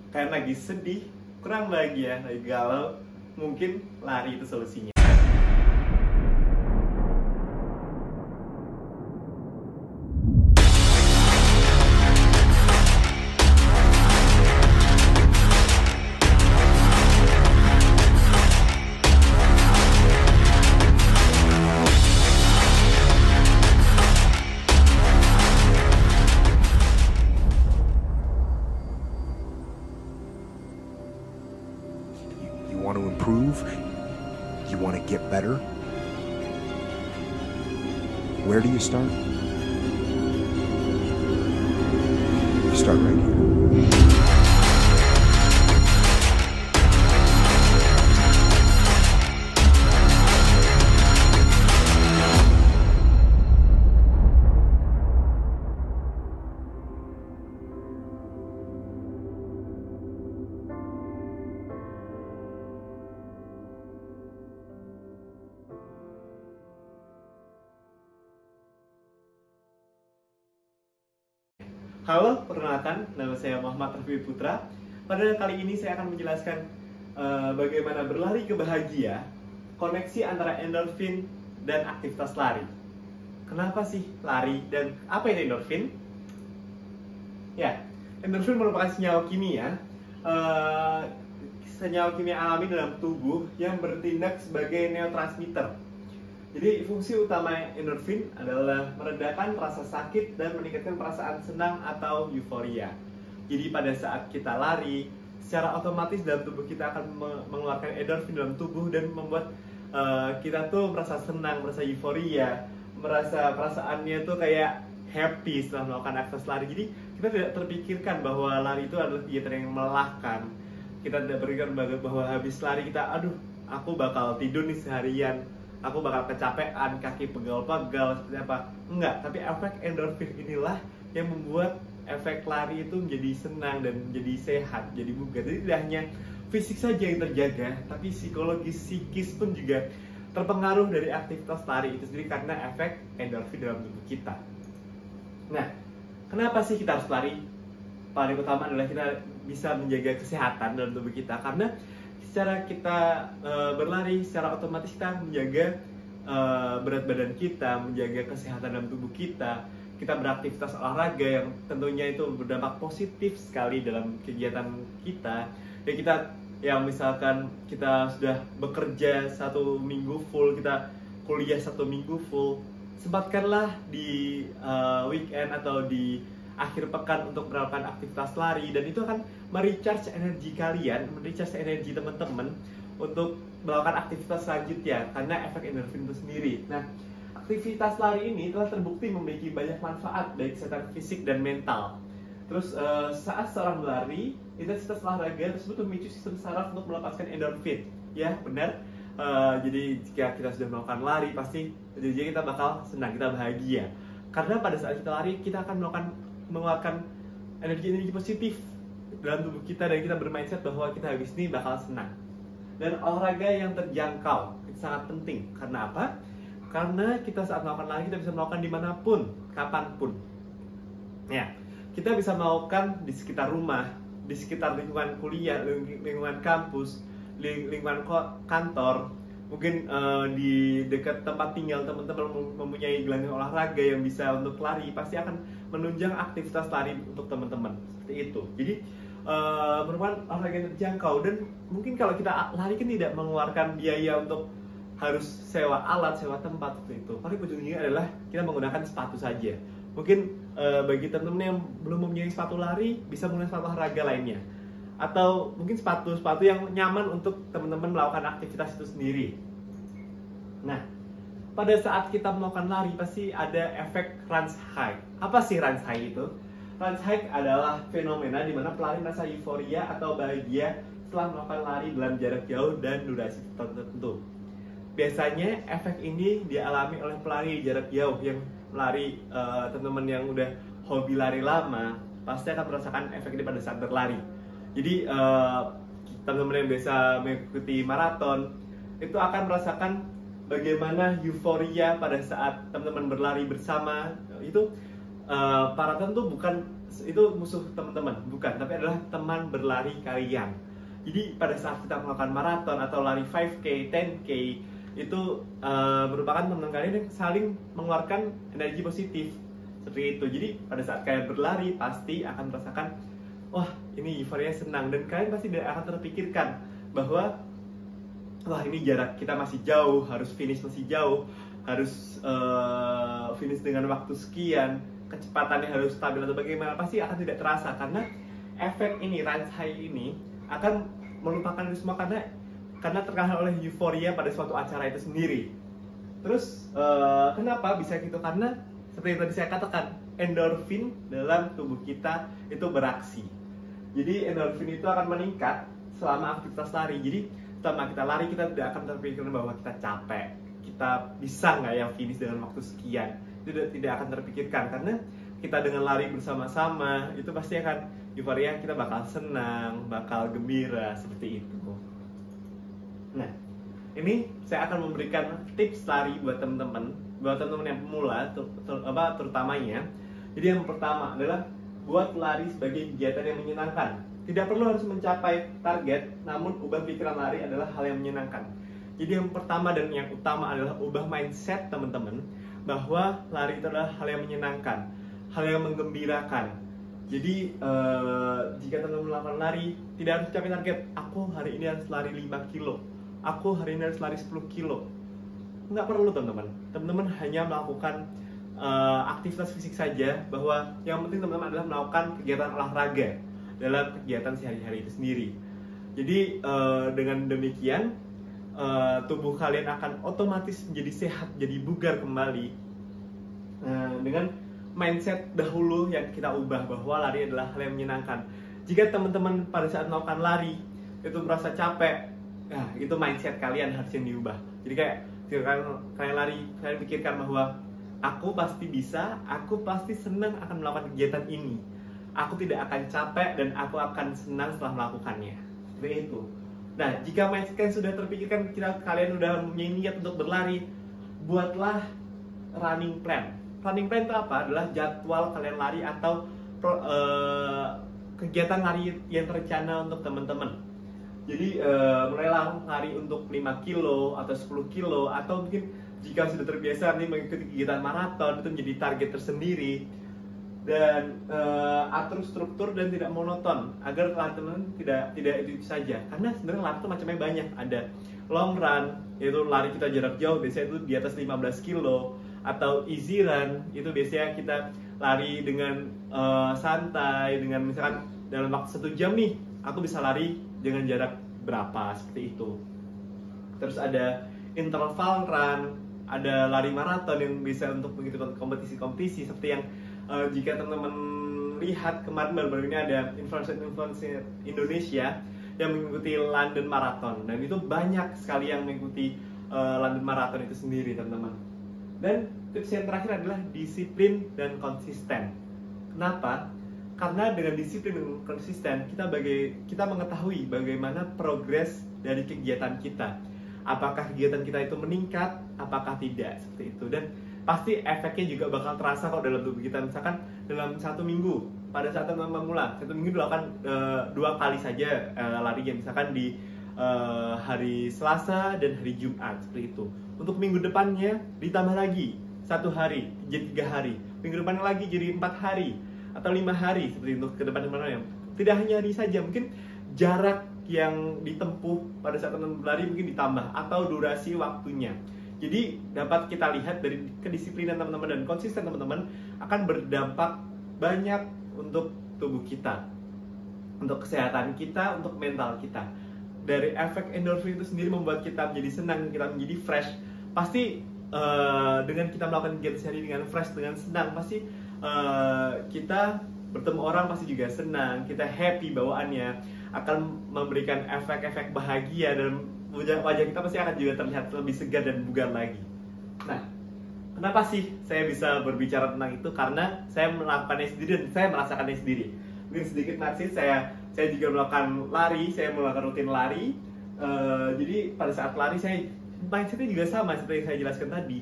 Kalian lagi sedih, kurang bahagia, lagi galau, mungkin lari itu solusinya. You want to improve? You want to get better? Where do you start? You start right here. Halo, perkenalkan, nama saya Muhammad Rafi Putra. Pada kali ini saya akan menjelaskan bagaimana berlari ke bahagia, koneksi antara endorfin dan aktivitas lari. Kenapa sih lari dan apa itu endorfin? Ya, endorfin merupakan senyawa kimia alami dalam tubuh yang bertindak sebagai neurotransmitter. Jadi fungsi utama endorfin adalah meredakan rasa sakit dan meningkatkan perasaan senang atau euforia. Jadi pada saat kita lari, secara otomatis dalam tubuh kita akan mengeluarkan endorfin dalam tubuh dan membuat kita tuh merasa senang, merasa euforia, merasa perasaannya tuh kayak happy setelah melakukan aktivitas lari. Jadi kita tidak terpikirkan bahwa lari itu adalah kegiatan yang melelahkan. Kita tidak berpikir bahwa habis lari kita, aduh, aku bakal tidur nih seharian, aku bakal kecapean, kaki pegal-pegal, seperti apa. Enggak, tapi efek endorfin inilah yang membuat efek lari itu menjadi senang dan menjadi sehat, jadi bugar. Jadi tidak hanya fisik saja yang terjaga, tapi psikologis, psikis pun juga terpengaruh dari aktivitas lari itu sendiri karena efek endorfin dalam tubuh kita. Nah, kenapa sih kita harus lari? Paling utama adalah kita bisa menjaga kesehatan dalam tubuh kita, karena secara kita berlari, secara otomatis kita menjaga berat badan kita, menjaga kesehatan dalam tubuh kita. Kita beraktivitas olahraga yang tentunya itu berdampak positif sekali dalam kegiatan kita. Ya kita, yang misalkan kita sudah bekerja 1 minggu full, kita kuliah 1 minggu full, sempatkanlah di weekend atau di akhir pekan untuk melakukan aktivitas lari, dan itu akan merecharge energi kalian, merecharge energi teman-teman untuk melakukan aktivitas selanjutnya karena efek endorfin itu sendiri. Nah, aktivitas lari ini telah terbukti memiliki banyak manfaat baik kesehatan fisik dan mental. Terus saat seorang berlari, intensitas olahraga tersebut memicu sistem saraf untuk melepaskan endorfin. Ya, benar. Jadi jika kita sudah melakukan lari, pasti jadi kita bakal senang, kita bahagia. Karena pada saat kita lari, kita akan mengeluarkan energi-energi positif dalam tubuh kita, dan kita bermindset bahwa kita habis ini bakal senang. Dan olahraga yang terjangkau itu sangat penting. Karena apa? Karena kita saat melakukan lari, kita bisa melakukan dimanapun, kapanpun. Ya, kita bisa melakukan di sekitar rumah, di sekitar lingkungan kuliah, lingkungan kampus, lingkungan kantor, mungkin di dekat tempat tinggal teman-teman mempunyai gelanggang olahraga yang bisa untuk lari, pasti akan menunjang aktivitas lari untuk teman-teman. Seperti itu. Jadi merupakan olahraga yang terjangkau, dan mungkin kalau kita lari kan tidak mengeluarkan biaya untuk harus sewa alat, sewa tempat seperti itu. Paling ujungnya adalah kita menggunakan sepatu saja. Mungkin bagi teman-teman yang belum mempunyai sepatu lari, bisa menggunakan sepatu olahraga lainnya. Atau mungkin sepatu yang nyaman untuk teman-teman melakukan aktivitas itu sendiri. Nah, pada saat kita melakukan lari pasti ada efek runs high. Apa sih runs high itu? Runs high adalah fenomena di mana pelari merasa euforia atau bahagia setelah melakukan lari dalam jarak jauh dan durasi tertentu. Biasanya efek ini dialami oleh pelari jarak jauh yang melari, teman-teman yang udah hobi lari lama pasti akan merasakan efek ini pada saat berlari. Jadi teman-teman yang biasa mengikuti maraton itu akan merasakan bagaimana euforia pada saat teman-teman berlari bersama. Itu maraton tuh bukan itu musuh teman-teman, bukan, tapi adalah teman berlari kalian. Jadi pada saat kita melakukan maraton atau lari 5K, 10K itu merupakan teman kalian yang saling mengeluarkan energi positif seperti itu. Jadi pada saat kalian berlari pasti akan merasakan, wah ini euforia senang, dan kalian pasti tidak akan terpikirkan bahwa wah ini jarak kita masih jauh, harus finish masih jauh, harus finish dengan waktu sekian, kecepatannya harus stabil atau bagaimana, pasti akan tidak terasa karena efek ini, range high ini akan melupakan itu semua karena terkena oleh euforia pada suatu acara itu sendiri. Terus kenapa bisa gitu? Karena seperti yang tadi saya katakan, endorfin dalam tubuh kita itu beraksi. Jadi endorfin itu akan meningkat selama aktivitas lari. Jadi selama kita lari kita tidak akan terpikirkan bahwa kita capek, kita bisa nggak ya finish dengan waktu sekian. Itu tidak akan terpikirkan karena kita dengan lari bersama-sama itu pasti akan euforia, kita bakal senang, bakal gembira seperti itu. Nah, ini saya akan memberikan tips lari buat teman-teman yang pemula terutamanya. Jadi yang pertama adalah buat lari sebagai kegiatan yang menyenangkan. Tidak perlu harus mencapai target, namun ubah pikiran lari adalah hal yang menyenangkan. Jadi yang pertama dan yang utama adalah ubah mindset teman-teman bahwa lari itu adalah hal yang menyenangkan, hal yang menggembirakan. Jadi jika teman-teman melakukan lari, tidak harus capai target. Aku hari ini harus lari 5 kilo, aku hari ini harus lari 10 kilo. Nggak perlu teman-teman. Teman-teman hanya melakukan aktivitas fisik saja, bahwa yang penting teman-teman adalah melakukan kegiatan olahraga dalam kegiatan sehari-hari itu sendiri. Jadi dengan demikian tubuh kalian akan otomatis menjadi sehat, jadi bugar kembali dengan mindset dahulu yang kita ubah bahwa lari adalah hal yang menyenangkan. Jika teman-teman pada saat melakukan lari itu merasa capek, nah itu mindset kalian harus yang diubah. Jadi kayak kalian lari, kalian pikirkan bahwa aku pasti bisa, aku pasti senang akan melakukan kegiatan ini, aku tidak akan capek dan aku akan senang setelah melakukannya. Seperti itu. Nah, jika mindset kalian sudah terpikirkan, kalian sudah mempunyai niat untuk berlari, buatlah running plan. Running plan itu apa? Adalah jadwal kalian lari atau kegiatan lari yang terencana untuk teman-teman. Jadi mulailah lari untuk 5 kilo atau 10 kilo, atau mungkin jika sudah terbiasa nanti mengikuti kegiatan maraton, itu menjadi target tersendiri. Dan atur struktur dan tidak monoton agar lari teman tidak itu saja, karena sebenarnya lari itu macamnya banyak. Ada long run, yaitu lari kita jarak jauh, biasanya itu di atas 15 kilo, atau easy run, itu biasanya kita lari dengan santai, dengan misalkan dalam waktu 1 jam nih aku bisa lari dengan jarak berapa, seperti itu. Terus ada interval run, ada lari maraton yang bisa untuk mengikuti kompetisi-kompetisi seperti yang jika teman-teman lihat kemarin baru-baru ini ada influencer Indonesia yang mengikuti London Marathon, dan itu banyak sekali yang mengikuti London Marathon itu sendiri teman-teman. Dan tips yang terakhir adalah disiplin dan konsisten. Kenapa? Karena dengan disiplin dan konsisten kita mengetahui bagaimana progres dari kegiatan kita. Apakah kegiatan kita itu meningkat, apakah tidak, seperti itu. Dan pasti efeknya juga bakal terasa kok dalam tubuh kita. Misalkan dalam 1 minggu, pada saat teman-teman memula 1 minggu dilakukan 2 kali saja larinya, misalkan di hari Selasa dan hari Jumat, seperti itu. Untuk minggu depannya ditambah lagi 1 hari jadi 3 hari, minggu depannya lagi jadi 4 hari atau 5 hari, seperti untuk ke depan-depannya. Tidak hanya hari saja, mungkin jarak yang ditempuh pada saat teman berlari mungkin ditambah, atau durasi waktunya. Jadi dapat kita lihat dari kedisiplinan teman-teman dan konsisten teman-teman akan berdampak banyak untuk tubuh kita, untuk kesehatan kita, untuk mental kita. Dari efek endorfin itu sendiri membuat kita menjadi senang, kita menjadi fresh. Pasti dengan kita melakukan kegiatan sehari dengan fresh, dengan senang, pasti kita bertemu orang pasti juga senang, kita happy bawaannya, akan memberikan efek-efek bahagia, dan wajah kita pasti akan juga terlihat lebih segar dan bugar lagi. Nah, kenapa sih saya bisa berbicara tentang itu? Karena saya melakukannya sendiri dan saya merasakannya sendiri. Mungkin sedikit narsis, saya juga melakukan lari, saya melakukan rutin lari. Jadi pada saat lari saya mindsetnya juga sama seperti yang saya jelaskan tadi.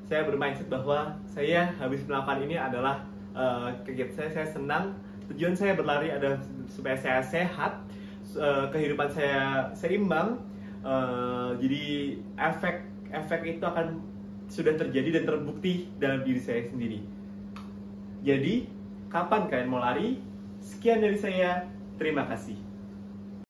Saya bermindset bahwa saya habis melakukan ini adalah kegiatan saya senang. Tujuan saya berlari adalah supaya saya sehat, kehidupan saya seimbang. Jadi efek itu akan sudah terjadi dan terbukti dalam diri saya sendiri. Jadi, kapan kalian mau lari? Sekian dari saya, terima kasih.